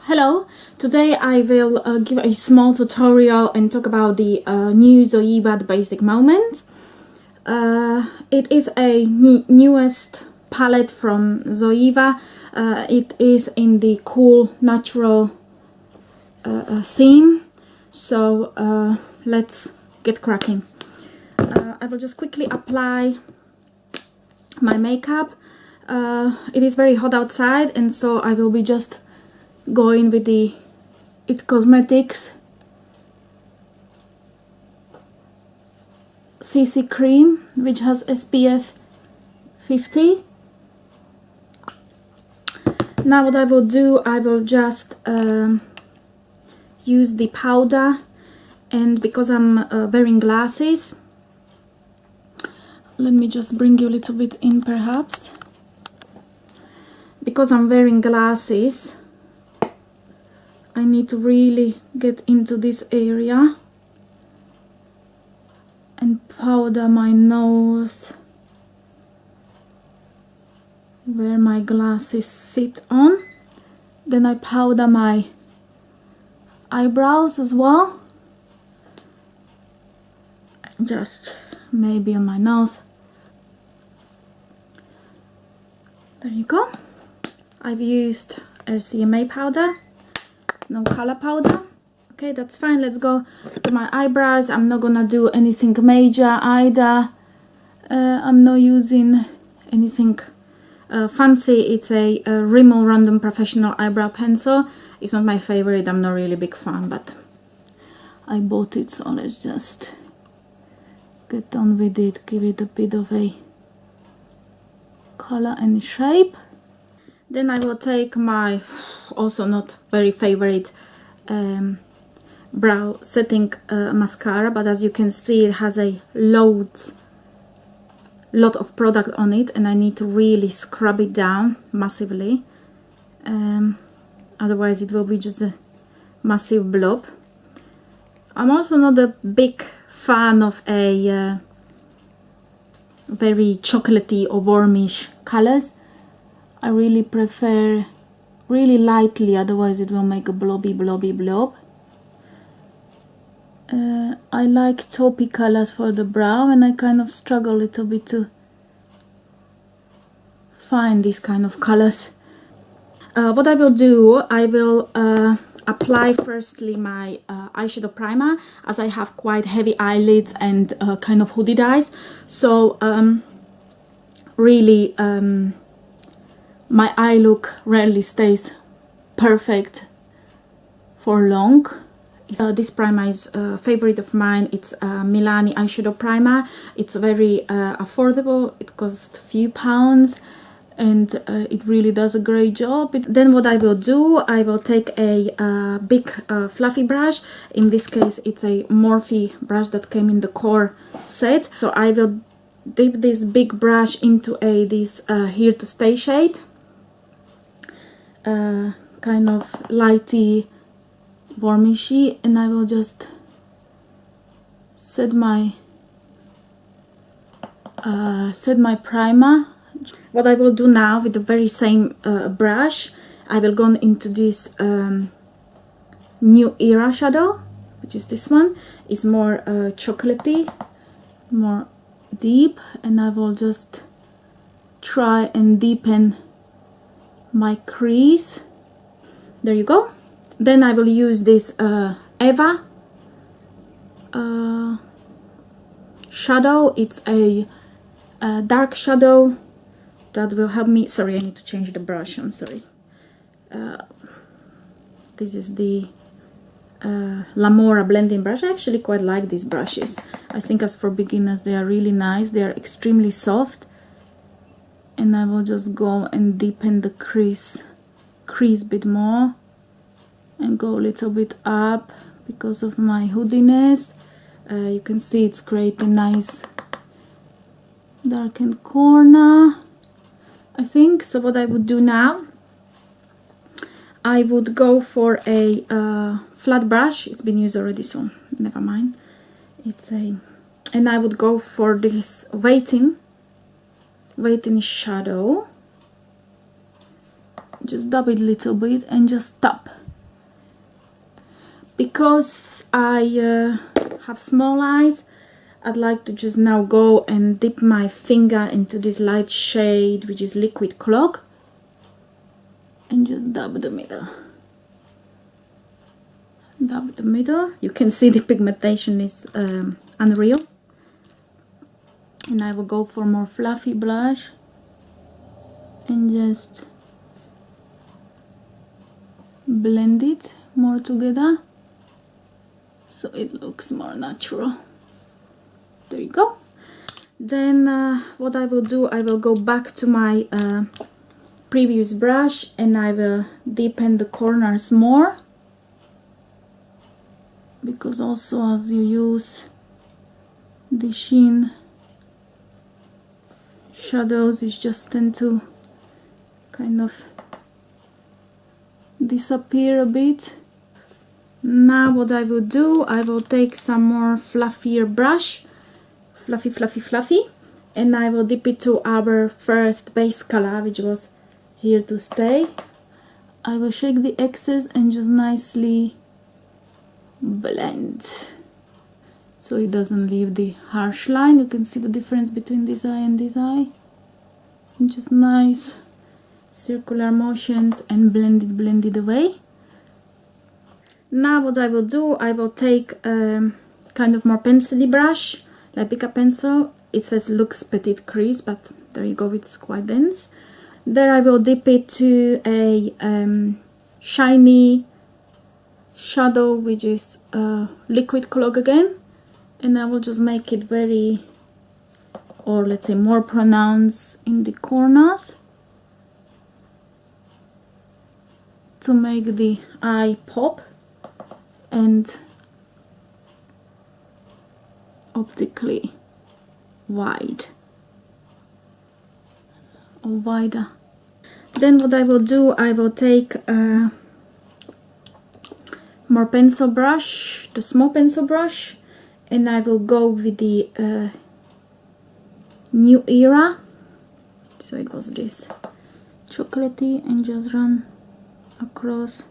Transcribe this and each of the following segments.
Hello, today I will give a small tutorial and talk about the new ZOEVA the Basic Moment. It is a newest palette from ZOEVA. It is in the cool natural theme, so let's get cracking. I will just quickly apply my makeup. It is very hot outside, and so I will be just going with the It Cosmetics CC cream, which has SPF 50. Now what I will do, I will just use the powder, and because I'm wearing glasses, let me just bring you a little bit in perhaps. Because I'm wearing glasses, I need to really get into this area and powder my nose where my glasses sit on. Then I powder my eyebrows as well, just maybe on my nose. There you go. I've used RCMA powder, no color powder. Okay, that's fine. Let's go to my eyebrows. I'm not gonna do anything major either. I'm not using anything fancy. It's a Rimmel Random Professional Eyebrow Pencil. It's not my favorite. I'm not really a big fan, but I bought it, so let's just get on with it. Give it a bit of a color and shape. Then I will take my also not very favorite brow setting mascara, but as you can see it has a lot of product on it, and I need to really scrub it down massively, otherwise it will be just a massive blob. I'm also not a big fan of a very chocolatey or warmish colors. I really prefer really lightly, otherwise it will make a blobby blob. I like taupey colors for the brow, and I kind of struggle a little bit to find these kind of colors. What I will do, I will apply firstly my eyeshadow primer, as I have quite heavy eyelids and kind of hooded eyes, so really my eye look rarely stays perfect for long. This primer is a favorite of mine. It's a Milani eyeshadow primer. It's very affordable. It costs a few pounds, and it really does a great job. Then what I will do, I will take a big fluffy brush. In this case it's a Morphe brush that came in the core set. So I will dip this big brush into this Here to Stay shade. Kind of lighty, warmishy, and I will just set my primer. What I will do now with the very same brush, I will go into this New Era shadow, which is this one. It's more chocolatey, more deep, and I will just try and deepen my crease. There you go. Then I will use this ZOEVA shadow. It's a dark shadow that will help me. Sorry, I need to change the brush. I'm sorry. This is the Lamora blending brush. I actually quite like these brushes. I think as for beginners they are really nice. They are extremely soft. And I will just go and deepen the crease a bit more, and go a little bit up because of my hoodiness. You can see it's creating nice darkened corner, I think. So what I would do now, I would go for a flat brush. It's been used already, so never mind. And I would go for this waiting shadow. Just dab it a little bit and just tap Because I have small eyes, I'd like to just now go and dip my finger into this light shade, which is Liquid Clog, and just dab the middle. Dab the middle. You can see the pigmentation is unreal. And I will go for more fluffy blush and just blend it more together so it looks more natural. There you go. Then what I will do, I will go back to my previous brush and I will deepen the corners more, because also as you use the sheen shadows, it just tend to kind of disappear a bit. Now what I will do, I will take some more fluffier brush, fluffy, and I will dip it to our first base color, which was Here to Stay. I will shake the excess and just nicely blend so it doesn't leave the harsh line. You can see the difference between this eye and this eye, and just nice circular motions and blend it away. Now what I will do, I will take kind of more pencil-y brush, like pick a pencil. It says Lux Petite Crease, but there you go, it's quite dense. There I will dip it to a shiny shadow, which is Liquid Clog again, and I will just make it very, or let's say more pronounced in the corners to make the eye pop and optically wide or wider. Then what I will do, I will take more pencil brush, the small pencil brush, and I will go with the New Era, so it was this chocolatey, and just run across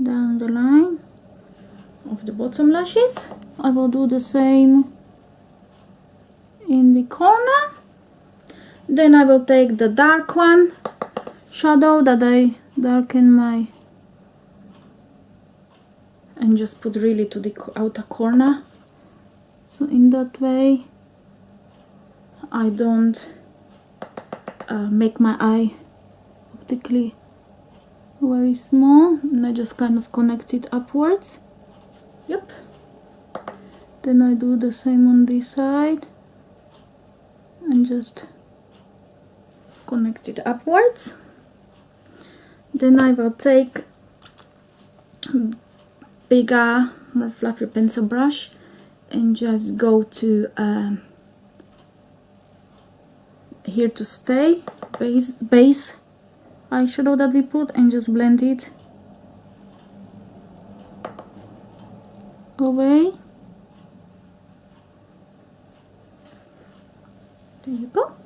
down the line of the bottom lashes. I will do the same in the corner. Then I will take the dark one shadow that I darken my, and just put really to the outer corner, so in that way I don't make my eye optically very small, and I just kind of connect it upwards. Yep. Then I do the same on this side and just connect it upwards. Then I will take bigger, more fluffy pencil brush and just go to Here to Stay base eyeshadow that we put, and just blend it away. There you go.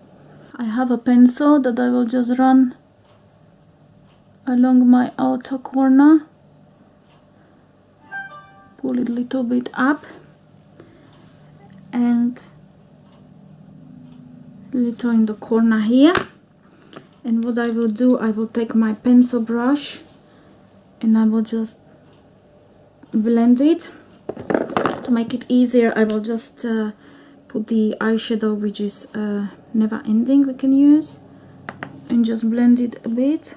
I have a pencil that I will just run along my outer corner, pull it a little bit up and little in the corner here. And what I will do, I will take my pencil brush and I will just blend it. To make it easier, I will just put the eyeshadow, which is Never Ending, we can use, and just blend it a bit.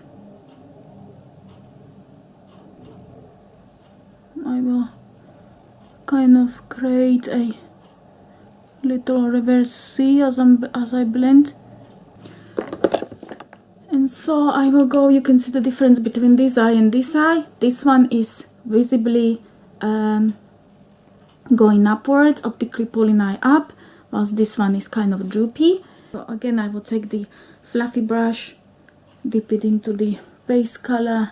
I will kind of create a little reverse C as I blend. And so I will go, you can see the difference between this eye and this eye. This one is visibly going upwards, optically pulling eye up, whilst this one is kind of droopy. So again, I will take the fluffy brush, dip it into the base color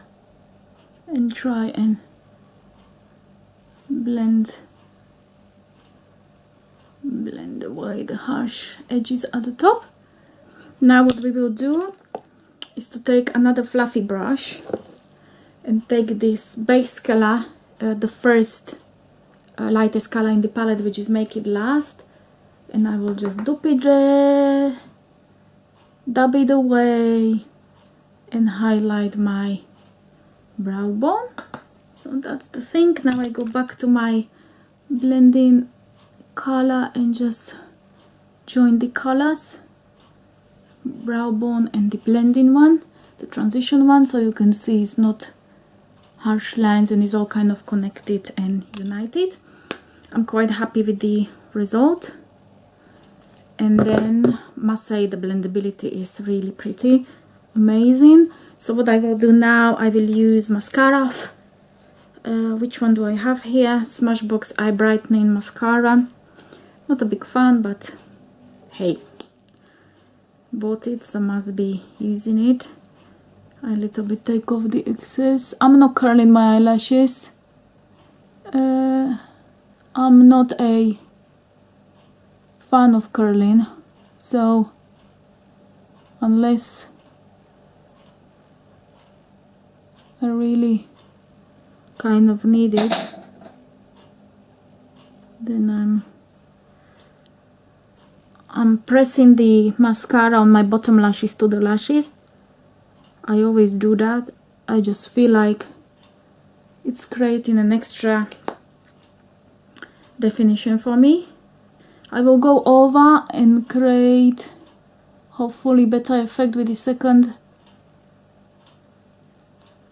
and try and blend away the harsh edges at the top. Now what we will do is to take another fluffy brush and take this base color the first lightest color in the palette, which is Make It Last, and I will just dab it away and highlight my brow bone. So that's the thing. Now I go back to my blending color and just join the colors, brow bone and the blending one, the transition one, so you can see it's not harsh lines and it's all kind of connected and united. I'm quite happy with the result. And then must say the blendability is really pretty amazing. So what I will do now, I will use mascara. Which one do I have here? Smashbox Eye Brightening Mascara. Not a big fan, but hey, bought it, so must be using it. I little bit take off the excess. I'm not curling my eyelashes. I'm not a fan of curling, so unless I really kind of need it, then I'm pressing the mascara on my bottom lashes to the lashes. I always do that. I just feel like it's creating an extra definition for me. I will go over and create hopefully better effect with the second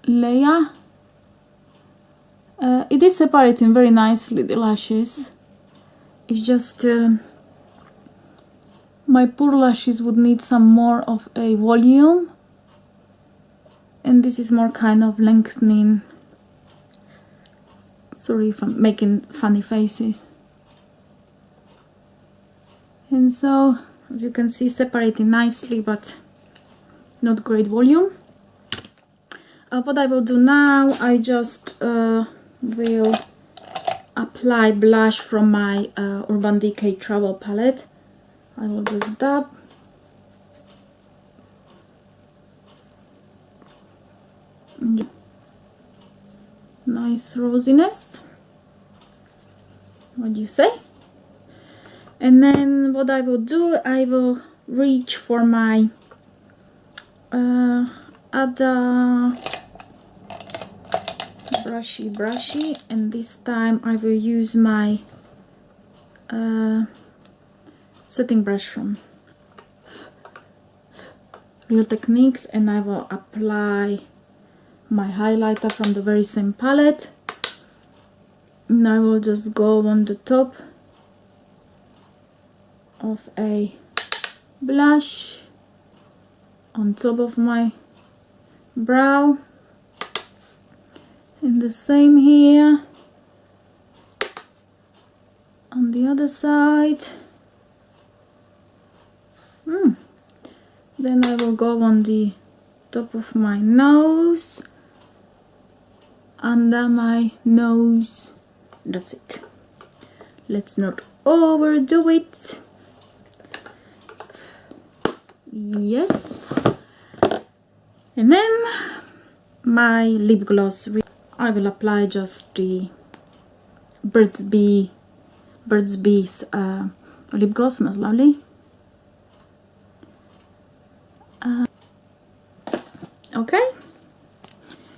layer. It is separating very nicely the lashes. It's just my poor lashes would need some more of a volume, and this is more kind of lengthening. Sorry if I'm making funny faces. And so, as you can see, separating nicely, but not great volume. What I will do now, I just will apply blush from my Urban Decay Travel palette. I will just dab. Nice rosiness. What do you say? And then what I will do, I will reach for my other brushy, and this time I will use my setting brush from Real Techniques, and I will apply my highlighter from the very same palette, and I will just go on the top of a blush on top of my brow, and the same here on the other side. Then I will go on the top of my nose, under my nose. That's it. Let's not overdo it. Yes. And then my lip gloss. I will apply just the Burt's Bees lip gloss. Smells lovely. Okay,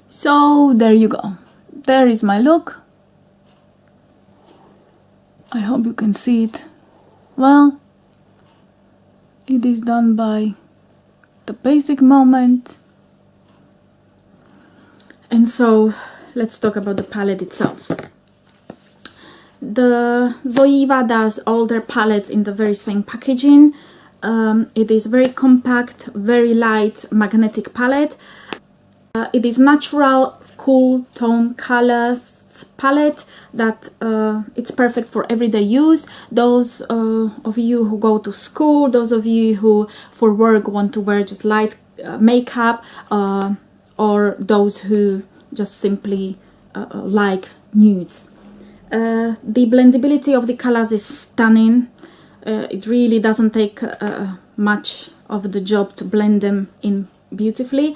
so there you go. There is my look. I hope you can see it well. It is done by the Basic Moment. And so let's talk about the palette itself. The ZOEVA does all their palettes in the very same packaging. It is very compact, very light magnetic palette. It is natural, cool tone colors palette that it's perfect for everyday use. Those of you who go to school, those of you who for work want to wear just light makeup, or those who just simply like nudes. The blendability of the colors is stunning. It really doesn't take much of the job to blend them in beautifully.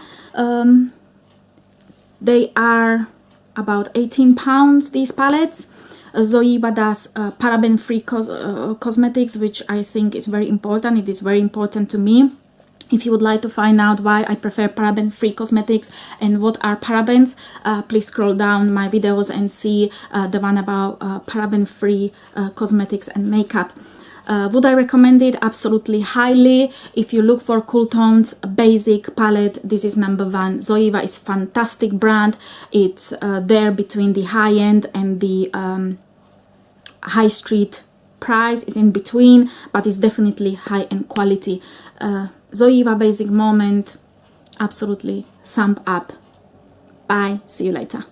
They are about £18, these palettes. ZOEVA does paraben-free cosmetics, which I think is very important. It is very important to me. If you would like to find out why I prefer paraben-free cosmetics and what are parabens, please scroll down my videos and see the one about paraben-free cosmetics and makeup. Would I recommend it? Absolutely, highly. If you look for cool tones, basic palette, this is number one. ZOEVA is fantastic brand. It's there between the high end and the high street price, is in between, but it's definitely high end quality. ZOEVA Basic Moment, absolutely thumb up. Bye, see you later.